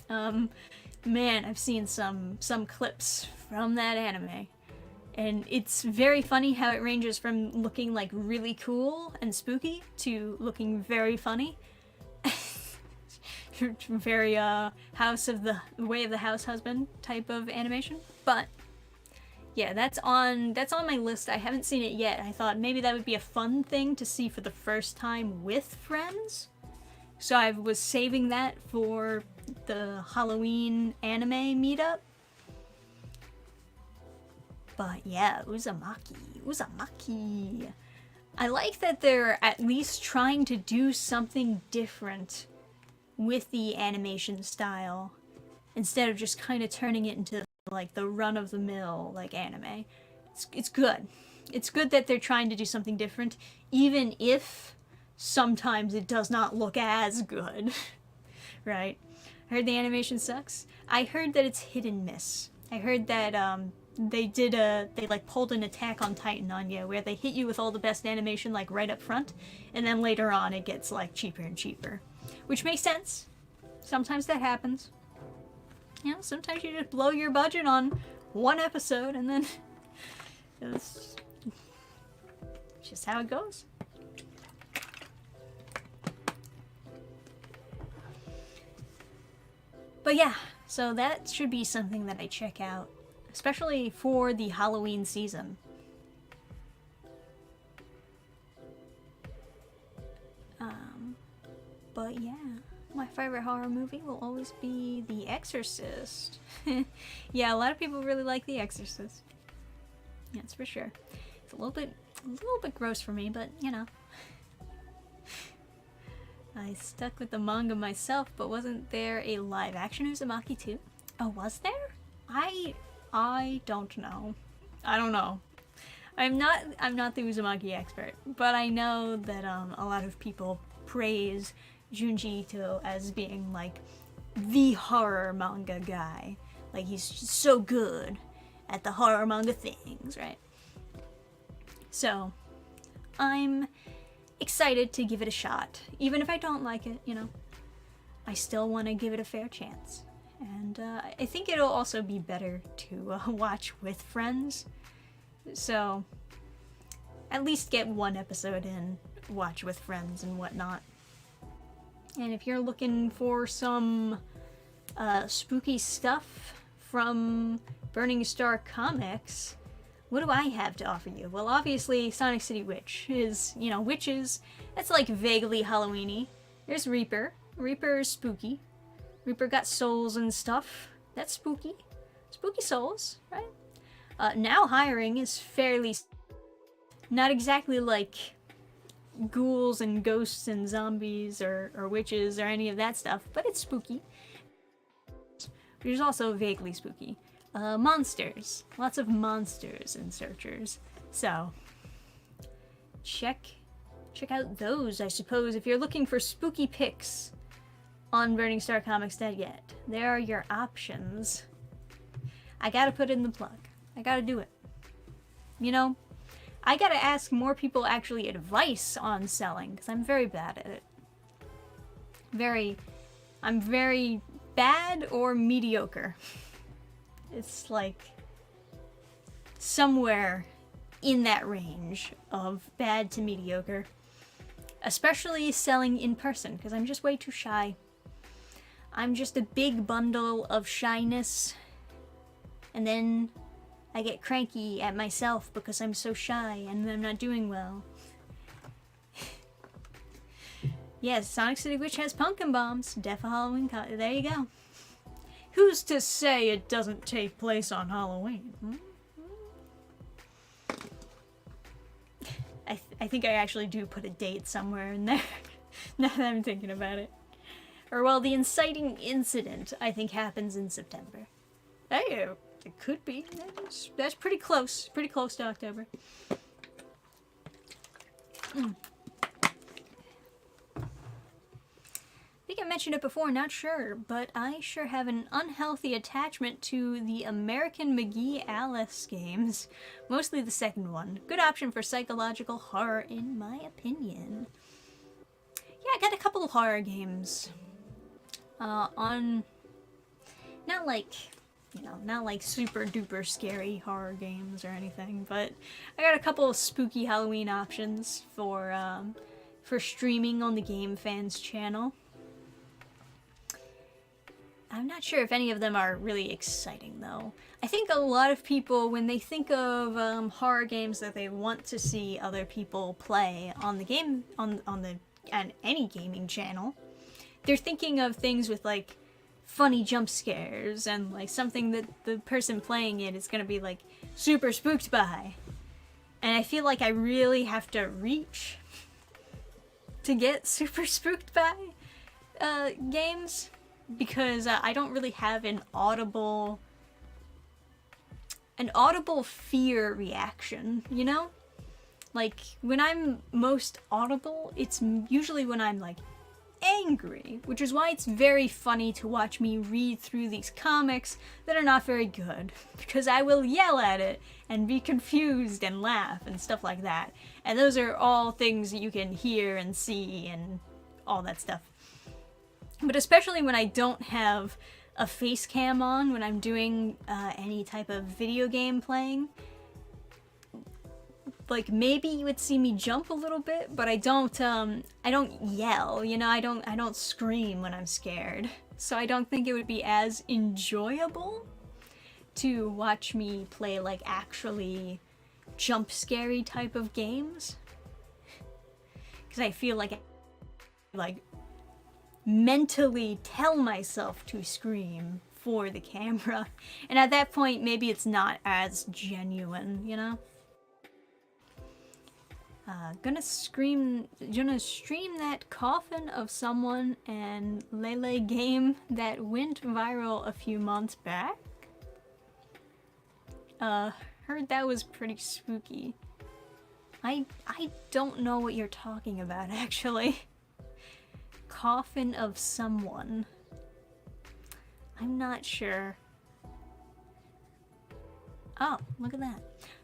Speaker 1: Man, I've seen some clips from that anime, and it's very funny how it ranges from looking like really cool and spooky to looking very funny. Very House of the Way of the House Husband type of animation. But yeah, that's on my list. I haven't seen it yet. I thought maybe that would be a fun thing to see for the first time with friends. So I was saving that for the Halloween anime meetup. But yeah, Uzumaki. I like that they're at least trying to do something different with the animation style instead of just kind of turning it into like the run-of-the-mill like anime. It's good. It's good that they're trying to do something different, even if sometimes it does not look as good. Right? I heard the animation sucks. I heard that it's hit and miss. I heard that they pulled an Attack on Titan on you, where they hit you with all the best animation like right up front, and then later on it gets like cheaper and cheaper. Which makes sense. Sometimes that happens. You know, sometimes you just blow your budget on one episode and then it's just how it goes. But yeah, so that should be something that I check out, especially for the Halloween season. But yeah, my favorite horror movie will always be The Exorcist. Yeah, a lot of people really like The Exorcist. That's for sure. It's a little bit gross for me, but you know. I stuck with the manga myself, but wasn't there a live action Uzumaki too? Oh, was there? I don't know. I don't know. I'm not the Uzumaki expert, but I know that a lot of people praise Junji Ito as being like the horror manga guy. Like he's just so good at the horror manga things, right? So I'm excited to give it a shot. Even if I don't like it, you know, I still want to give it a fair chance. And I think it'll also be better to watch with friends. So at least get one episode in, watch with friends and whatnot. And if you're looking for some spooky stuff from Burning Star Comics, what do I have to offer you? Well, obviously, Sonic City Witch is, you know, witches. That's like vaguely Halloween-y. There's Reaper. Reaper is spooky. Reaper got souls and stuff. That's spooky. Spooky souls, right? Now Hiring is fairly... not exactly like ghouls and ghosts and zombies or witches or any of that stuff, but it's spooky. Which is also vaguely spooky. Monsters. Lots of monsters and searchers. So, check out those, I suppose, if you're looking for spooky picks on Burning Star Comics yet. There are your options. I gotta put in the plug. I gotta do it. You know, I gotta ask more people actually advice on selling, because I'm very bad at it. I'm very bad or mediocre. It's like somewhere in that range of bad to mediocre. Especially selling in person, because I'm just way too shy. I'm just a big bundle of shyness. And then I get cranky at myself because I'm so shy and I'm not doing well. Yes, Sonic City Witch has pumpkin bombs. Death of Halloween. There you go. Who's to say it doesn't take place on Halloween? I think I actually do put a date somewhere in there. Now that I'm thinking about it. Or, well, the inciting incident, I think, happens in September. Hey, it could be. That's pretty close. Pretty close to October. I think I mentioned it before, not sure, but I sure have an unhealthy attachment to the American McGee Alice games. Mostly the second one. Good option for psychological horror, in my opinion. Yeah, I got a couple of horror games. On... not like... you know, not like super duper scary horror games or anything, but I got a couple of spooky Halloween options for streaming on the Dannphan's channel. I'm not sure if any of them are really exciting though. I think a lot of people, when they think of horror games that they want to see other people play on the game, on any gaming channel, they're thinking of things with like funny jump scares and like something that the person playing it is gonna be like super spooked by. And I feel like I really have to reach to get super spooked by games, because I don't really have an audible fear reaction, you know? Like, when I'm most audible, it's usually when I'm like angry, which is why it's very funny to watch me read through these comics that are not very good, because I will yell at it and be confused and laugh and stuff like that. And those are all things that you can hear and see and all that stuff. But especially when I don't have a face cam on, when I'm doing any type of video game playing, like maybe you would see me jump a little bit, but I don't yell, you know, I don't scream when I'm scared. So I don't think it would be as enjoyable to watch me play like actually jump scary type of games. Because I feel like mentally tell myself to scream for the camera. And at that point, maybe it's not as genuine, you know? Gonna stream that Coffin of Someone and Lele game that went viral a few months back. Heard that was pretty spooky. I don't know what you're talking about, actually. Coffin of Someone. I'm not sure. Oh, look at that.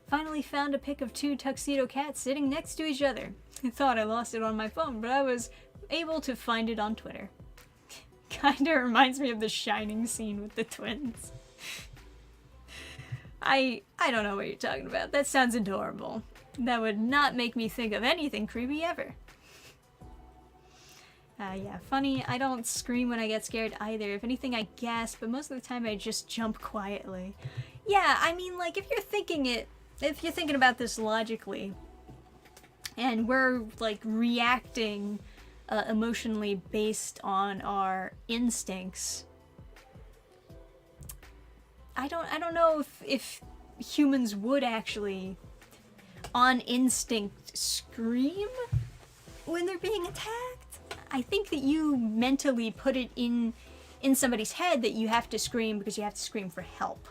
Speaker 1: Finally found a pic of two tuxedo cats sitting next to each other. I thought I lost it on my phone, but I was able to find it on Twitter. Kinda reminds me of the Shining scene with the twins. I don't know what you're talking about. That sounds adorable. That would not make me think of anything creepy ever. Yeah, funny, I don't scream when I get scared either. If anything, I gasp, but most of the time I just jump quietly. Yeah, I mean, like, if you're thinking about this logically, and we're, like, reacting emotionally based on our instincts, I don't know if humans would actually, on instinct, scream when they're being attacked. I think that you mentally put it in somebody's head that you have to scream because you have to scream for help.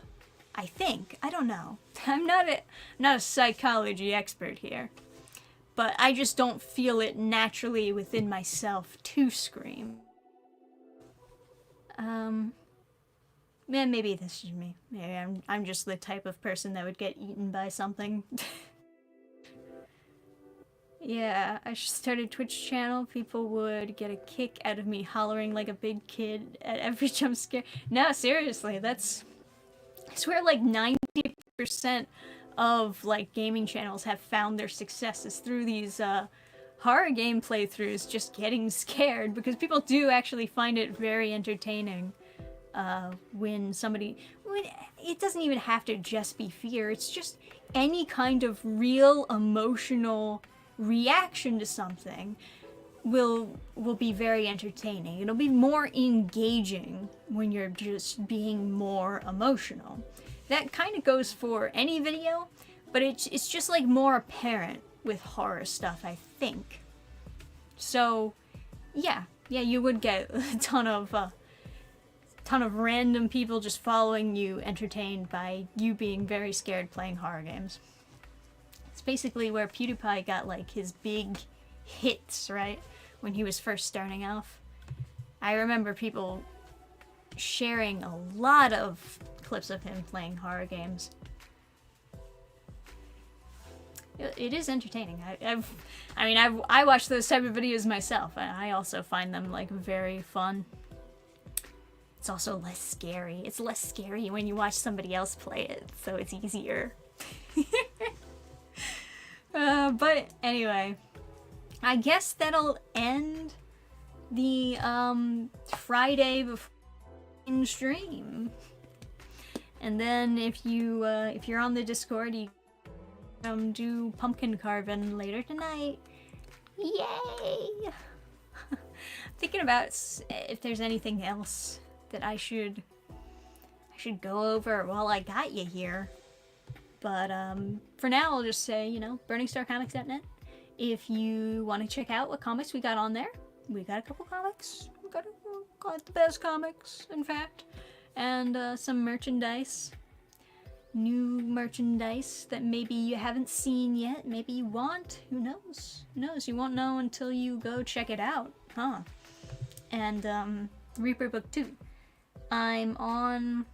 Speaker 1: I think. I don't know. I'm not a psychology expert here. But I just don't feel it naturally within myself to scream. Man, maybe this is me. Maybe I'm just the type of person that would get eaten by something. Yeah, I started a Twitch channel. People would get a kick out of me hollering like a big kid at every jump scare. No, seriously, I swear like 90% of like gaming channels have found their successes through these horror game playthroughs, just getting scared, because people do actually find it very entertaining when it doesn't even have to just be fear, it's just any kind of real emotional reaction to something will be very entertaining. It'll be more engaging when you're just being more emotional. That kind of goes for any video, but it's just like more apparent with horror stuff, I think. So, yeah, you would get a ton of random people just following you, entertained by you being very scared playing horror games. It's basically where PewDiePie got like his big hits, right? When he was first starting off. I remember people sharing a lot of clips of him playing horror games. It is entertaining. I watch those type of videos myself, and I also find them like very fun. It's also less scary. It's less scary when you watch somebody else play it, so it's easier. But anyway, I guess that'll end the Friday before stream. And then if you're on the Discord, you do pumpkin carving later tonight. Yay! Thinking about if there's anything else that I should go over while I got you here. But for now, I'll just say, burningstarcomics.net. If you want to check out what comics we got on there, we got a couple comics. We got the best comics, in fact. And some merchandise. New merchandise that maybe you haven't seen yet. Maybe you want. Who knows? Who knows? You won't know until you go check it out. Huh? And Reaper Book 2. I'm on...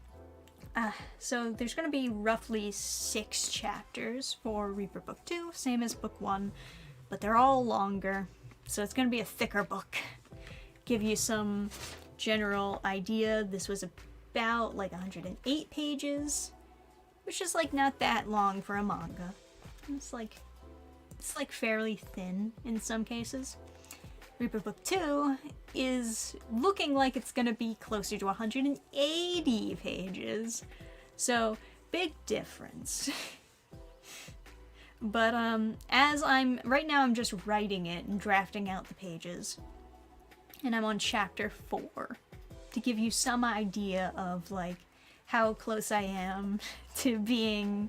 Speaker 1: so there's going to be roughly 6 chapters for Reaper Book 2, same as Book 1, but they're all longer, so it's going to be a thicker book. Give you some general idea, this was about like 108 pages, which is like not that long for a manga. It's like fairly thin in some cases. Reaper Book 2 is looking like it's gonna be closer to 180 pages. So, big difference. But, right now I'm just writing it and drafting out the pages. And I'm on chapter 4 to give you some idea of, like, how close I am to being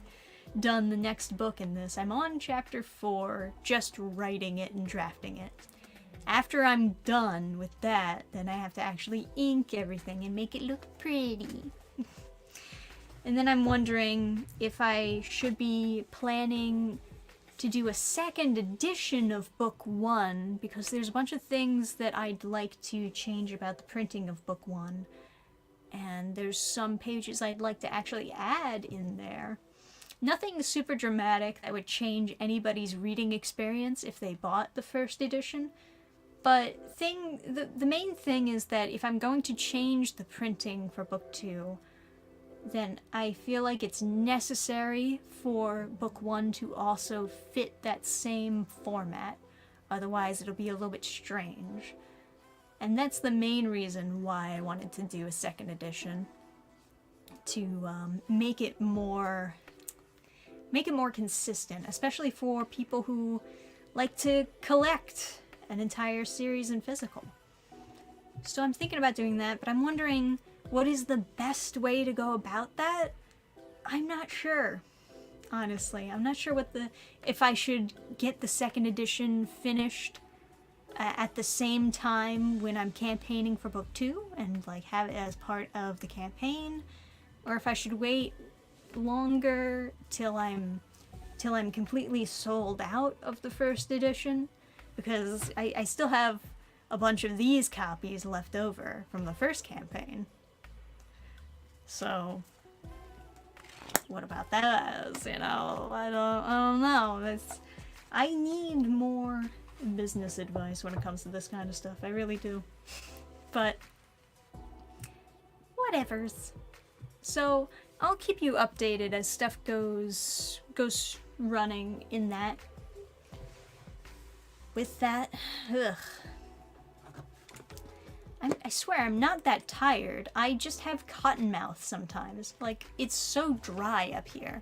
Speaker 1: done the next book in this. I'm on chapter 4, just writing it and drafting it. After I'm done with that, then I have to actually ink everything and make it look pretty. And then I'm wondering if I should be planning to do a second edition of book 1, because there's a bunch of things that I'd like to change about the printing of book 1. And there's some pages I'd like to actually add in there. Nothing super dramatic that would change anybody's reading experience if they bought the first edition. But the main thing is that if I'm going to change the printing for book 2, then I feel like it's necessary for book 1 to also fit that same format. Otherwise it'll be a little bit strange. And that's the main reason why I wanted to do a second edition. To make it more consistent, especially for people who like to collect an entire series in physical. So I'm thinking about doing that, but I'm wondering what is the best way to go about that? I'm not sure, honestly. I'm not sure if I should get the second edition finished at the same time when I'm campaigning for book 2 and like have it as part of the campaign, or if I should wait longer till I'm completely sold out of the first edition, because I still have a bunch of these copies left over from the first campaign. So what about those? You know, I don't know. I need more business advice when it comes to this kind of stuff. I really do. But whatevers. So I'll keep you updated as stuff goes running in that. With that, I swear I'm not that tired. I just have cotton mouth sometimes. Like, it's so dry up here.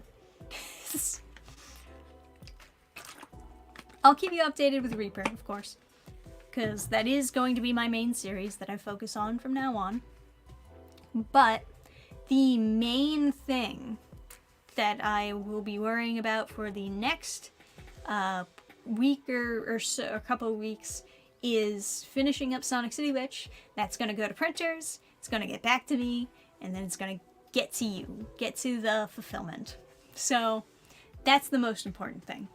Speaker 1: I'll keep you updated with Reaper, of course, because that is going to be my main series that I focus on from now on. But the main thing that I will be worrying about for the next week or so, a couple of weeks, is finishing up Sonic City Witch. That's going to go to printers, it's going to get back to me, and then it's going to get to you, get to the fulfillment. So that's the most important thing.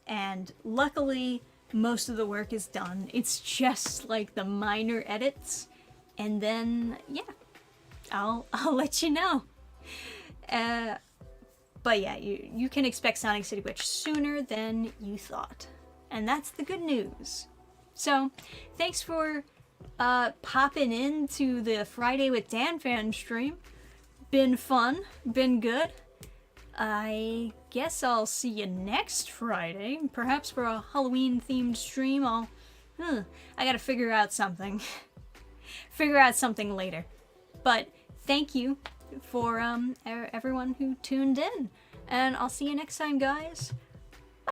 Speaker 1: And luckily, most of the work is done. It's just like the minor edits, and then, yeah, I'll let you know. But yeah, you can expect Sonic City Witch sooner than you thought. And that's the good news. So, thanks for popping into the Friday with Dannphan stream. Been fun, been good. I guess I'll see you next Friday, perhaps for a Halloween-themed stream. I gotta figure out something. Figure out something later. But thank you for everyone who tuned in. And I'll see you next time, guys.